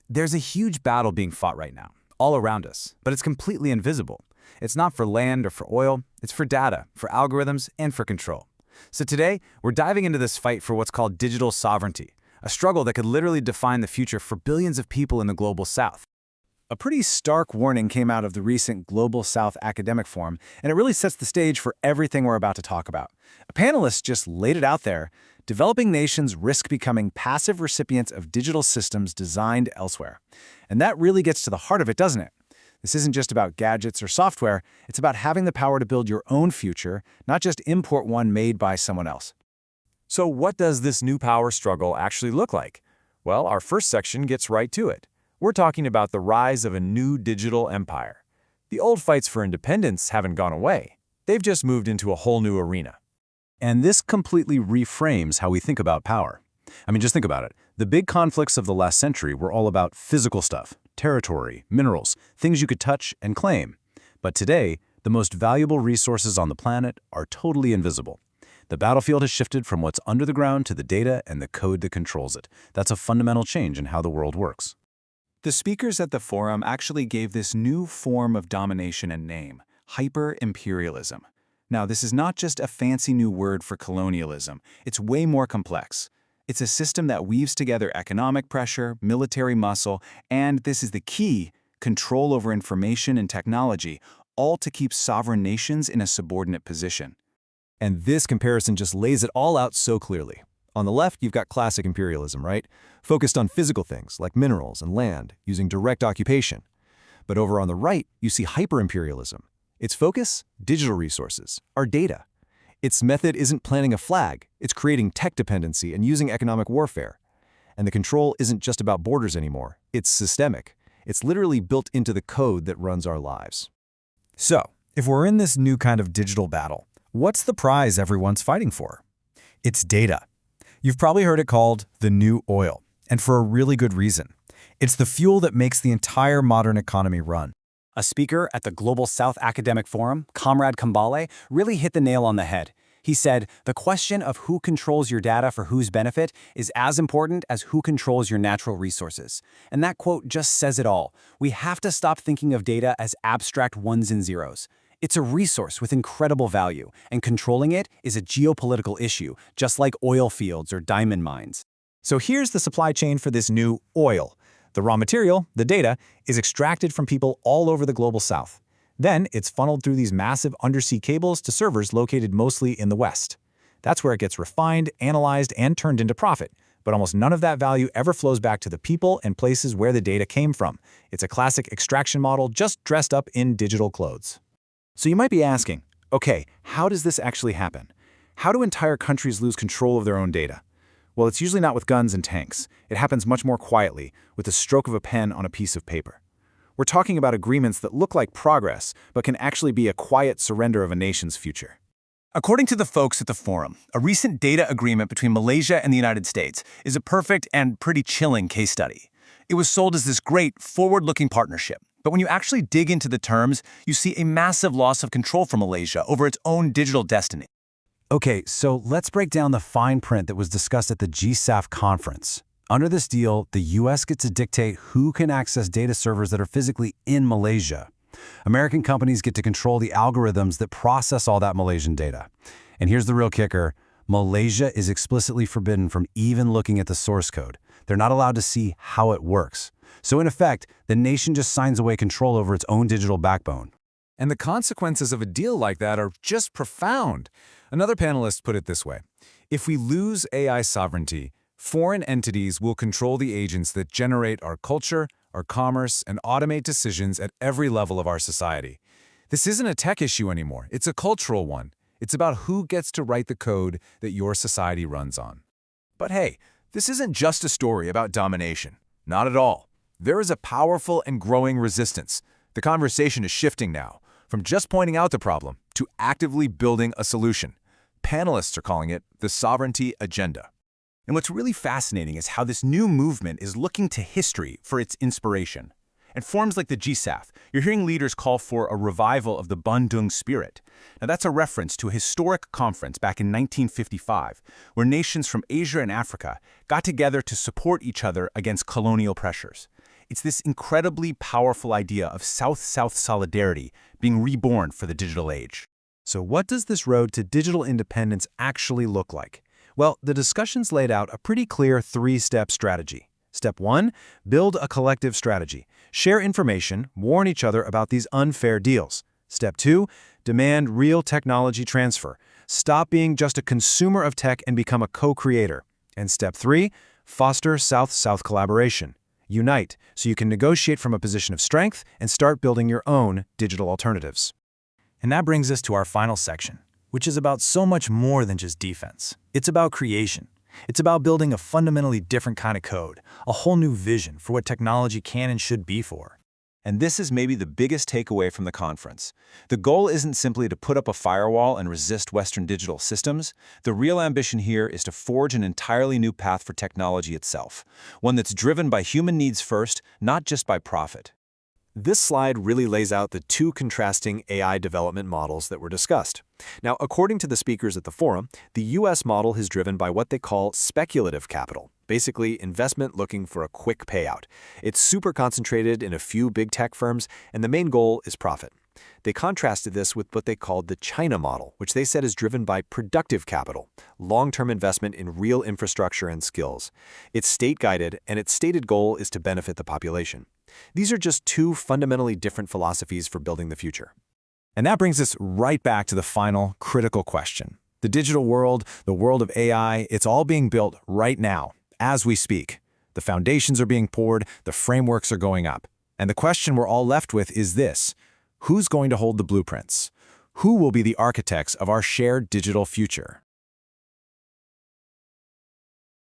There's a huge battle being fought right now, all around us, but it's completely invisible. It's not for land or for oil, it's for data, for algorithms, and for control. So today, we're diving into this fight for what's called digital sovereignty, a struggle that could literally define the future for billions of people in the Global South. A pretty stark warning came out of the recent Global South Academic Forum, and it really sets the stage for everything we're about to talk about. A panelist just laid it out there: developing nations risk becoming passive recipients of digital systems designed elsewhere. And that really gets to the heart of it, doesn't it? This isn't just about gadgets or software, it's about having the power to build your own future, not just import one made by someone else. So what does this new power struggle actually look like? Well, our first section gets right to it. We're talking about the rise of a new digital empire. The old fights for independence haven't gone away. They've just moved into a whole new arena. And this completely reframes how we think about power. Just think about it. The big conflicts of the last century were all about physical stuff, territory, minerals, things you could touch and claim. But today, the most valuable resources on the planet are totally invisible. The battlefield has shifted from what's under the ground to the data and the code that controls it. That's a fundamental change in how the world works. The speakers at the forum actually gave this new form of domination a name: hyper-imperialism. Now, this is not just a fancy new word for colonialism. It's way more complex. It's a system that weaves together economic pressure, military muscle, and, this is the key, control over information and technology, all to keep sovereign nations in a subordinate position. And this comparison just lays it all out so clearly. On the left, you've got classic imperialism, right? Focused on physical things like minerals and land, using direct occupation. But over on the right, you see hyper-imperialism. Its focus? Digital resources, our data. Its method isn't planting a flag, it's creating tech dependency and using economic warfare. And the control isn't just about borders anymore, it's systemic. It's literally built into the code that runs our lives. So, if we're in this new kind of digital battle, what's the prize everyone's fighting for? It's data. You've probably heard it called the new oil, and for a really good reason. It's the fuel that makes the entire modern economy run. A speaker at the Global South Academic Forum, Comrade Kambale, really hit the nail on the head. He said, the question of who controls your data for whose benefit is as important as who controls your natural resources. And that quote just says it all. We have to stop thinking of data as abstract ones and zeros. It's a resource with incredible value, and controlling it is a geopolitical issue, just like oil fields or diamond mines. So here's the supply chain for this new oil. The raw material, the data, is extracted from people all over the Global South. Then it's funneled through these massive undersea cables to servers located mostly in the West. That's where it gets refined, analyzed, and turned into profit. But almost none of that value ever flows back to the people and places where the data came from. It's a classic extraction model just dressed up in digital clothes. So you might be asking, okay, how does this actually happen? How do entire countries lose control of their own data? Well, it's usually not with guns and tanks. It happens much more quietly, with the stroke of a pen on a piece of paper. We're talking about agreements that look like progress, but can actually be a quiet surrender of a nation's future. According to the folks at the forum, a recent data agreement between Malaysia and the United States is a perfect and pretty chilling case study. It was sold as this great, forward-looking partnership. But when you actually dig into the terms, you see a massive loss of control for Malaysia over its own digital destiny. Okay, so let's break down the fine print that was discussed at the GSAF conference. Under this deal, the US gets to dictate who can access data servers that are physically in Malaysia. American companies get to control the algorithms that process all that Malaysian data. And here's the real kicker: Malaysia is explicitly forbidden from even looking at the source code. They're not allowed to see how it works. So in effect, the nation just signs away control over its own digital backbone. And the consequences of a deal like that are just profound. Another panelist put it this way: if we lose AI sovereignty, foreign entities will control the agents that generate our culture, our commerce, and automate decisions at every level of our society. This isn't a tech issue anymore, it's a cultural one. It's about who gets to write the code that your society runs on. But hey, this isn't just a story about domination. Not at all. There is a powerful and growing resistance. The conversation is shifting now, from just pointing out the problem to actively building a solution. Panelists are calling it the sovereignty agenda. And what's really fascinating is how this new movement is looking to history for its inspiration. And forums like the GSAF, you're hearing leaders call for a revival of the Bandung spirit. Now that's a reference to a historic conference back in 1955, where nations from Asia and Africa got together to support each other against colonial pressures. It's this incredibly powerful idea of South-South solidarity being reborn for the digital age. So what does this road to digital independence actually look like? Well, the discussions laid out a pretty clear three-step strategy. Step 1, build a collective strategy. Share information, warn each other about these unfair deals. Step 2, demand real technology transfer. Stop being just a consumer of tech and become a co-creator. And Step 3, foster South-South collaboration. Unite so you can negotiate from a position of strength and start building your own digital alternatives. And that brings us to our final section, which is about so much more than just defense. It's about creation. It's about building a fundamentally different kind of code, a whole new vision for what technology can and should be for. And this is maybe the biggest takeaway from the conference. The goal isn't simply to put up a firewall and resist Western digital systems. The real ambition here is to forge an entirely new path for technology itself, one that's driven by human needs first, not just by profit. This slide really lays out the two contrasting AI development models that were discussed. Now, according to the speakers at the forum, the U.S. model is driven by what they call speculative capital, basically investment looking for a quick payout. It's super concentrated in a few big tech firms, and the main goal is profit. They contrasted this with what they called the China model, which they said is driven by productive capital, long-term investment in real infrastructure and skills. It's state-guided, and its stated goal is to benefit the population. These are just two fundamentally different philosophies for building the future. And that brings us right back to the final critical question. The digital world, the world of AI, it's all being built right now, as we speak. The foundations are being poured, the frameworks are going up. And the question we're all left with is this: who's going to hold the blueprints? Who will be the architects of our shared digital future?